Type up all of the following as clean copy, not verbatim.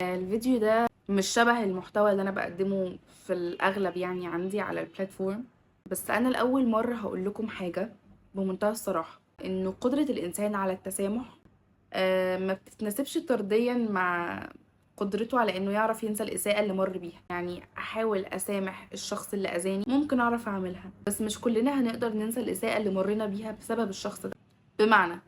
الفيديو ده مش شبه المحتوى اللي انا بقدمه في الاغلب يعني عندي على البلاتفورم. بس انا لاول مره هقول لكم حاجه بمنتهى الصراحه، انه قدره الانسان على التسامح ما بتتناسبش طرديا مع قدرته على انه يعرف ينسى الاساءه اللي مر بيها. يعني احاول اسامح الشخص اللي اذاني، ممكن اعرف اعملها، بس مش كلنا هنقدر ننسى الاساءه اللي مرينا بيها بسبب الشخص ده. بمعنى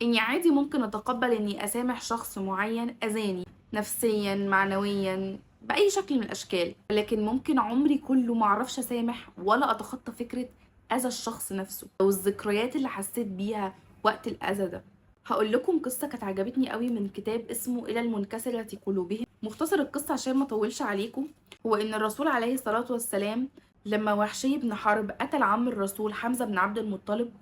اني عادي ممكن اتقبل اني اسامح شخص معين اذاني نفسيا معنويا باي شكل من الاشكال، لكن ممكن عمري كله معرفش اسامح ولا اتخطى فكرة اذى الشخص نفسه او الذكريات اللي حسيت بيها وقت الاذى ده. هقول لكم قصة كانت عجبتني قوي من كتاب اسمه الى المنكسرة قلوبهم. مختصر القصة عشان ما اطولش عليكم، هو ان الرسول عليه الصلاة والسلام لما وحشي بن حرب قتل عم الرسول حمزة بن عبد المطلب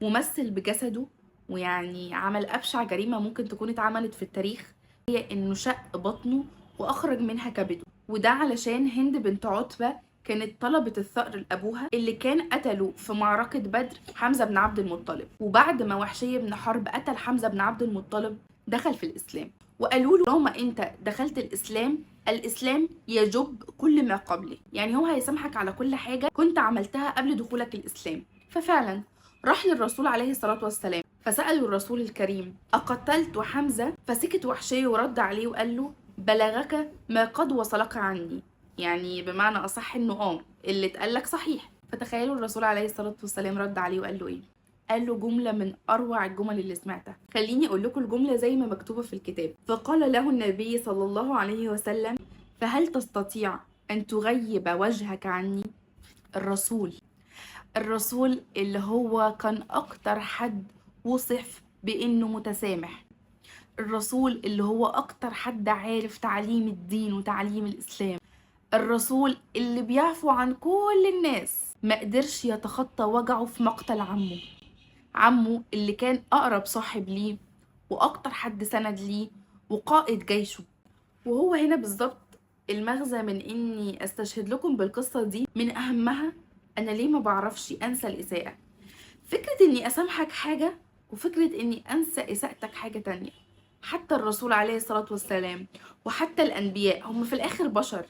ومثل بجسده، ويعني عمل أبشع جريمة ممكن تكون اتعملت في التاريخ، هي إنه شق بطنه وأخرج منها كبده. وده علشان هند بنت عتبة كانت طلبت الثأر لأبوها اللي كان قتله في معركة بدر حمزة بن عبد المطلب. وبعد ما وحشي بن حرب قتل حمزة بن عبد المطلب دخل في الإسلام، وقالوا له طالما أنت دخلت الإسلام، الإسلام يجب كل ما قبله، يعني هو هيسامحك على كل حاجة كنت عملتها قبل دخولك الإسلام. ففعلا راح للرسول عليه الصلاة والسلام فسألوا الرسول الكريم أقتلت حمزة؟ فسكت وحشي ورد عليه وقال له بلغك ما قد وصلك عني، يعني بمعنى أصح إنه اللي اتقالك صحيح. فتخيلوا الرسول عليه الصلاة والسلام رد عليه وقال له إيه؟ قال له جملة من أروع الجمل اللي سمعتها. خليني أقول لكم الجملة زي ما مكتوبة في الكتاب. فقال له النبي صلى الله عليه وسلم فهل تستطيع أن تغيب وجهك عني؟ الرسول اللي هو كان أكتر حد وصف بإنه متسامح، الرسول اللي هو أكتر حد عارف تعليم الدين وتعليم الإسلام، الرسول اللي بيعفو عن كل الناس، ما قدرش يتخطى وجعه في مقتل عمه اللي كان أقرب صاحب ليه وأكتر حد سند ليه وقائد جيشه. وهو هنا بالظبط المغزى من اني استشهد لكم بالقصة دي. من اهمها انا ليه ما بعرفش انسى الاساءة. فكرة اني اسامحك حاجة، وفكرة اني انسى اساءتك حاجة تانية. حتى الرسول عليه الصلاة والسلام وحتى الانبياء هم في الاخر بشر،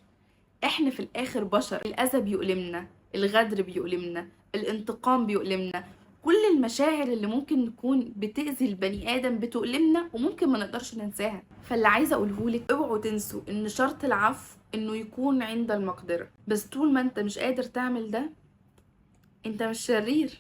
احنا في الاخر بشر. الاذى بيؤلمنا، الغدر بيؤلمنا، الانتقام بيؤلمنا، كل المشاعر اللي ممكن نكون بتأذي البني ادم بتؤلمنا وممكن ما نقدرش ننساها. فاللي عايزه اقوله لك اوعوا تنسوا ان شرط العفو انه يكون عند المقدره، بس طول ما انت مش قادر تعمل ده انت مش شرير.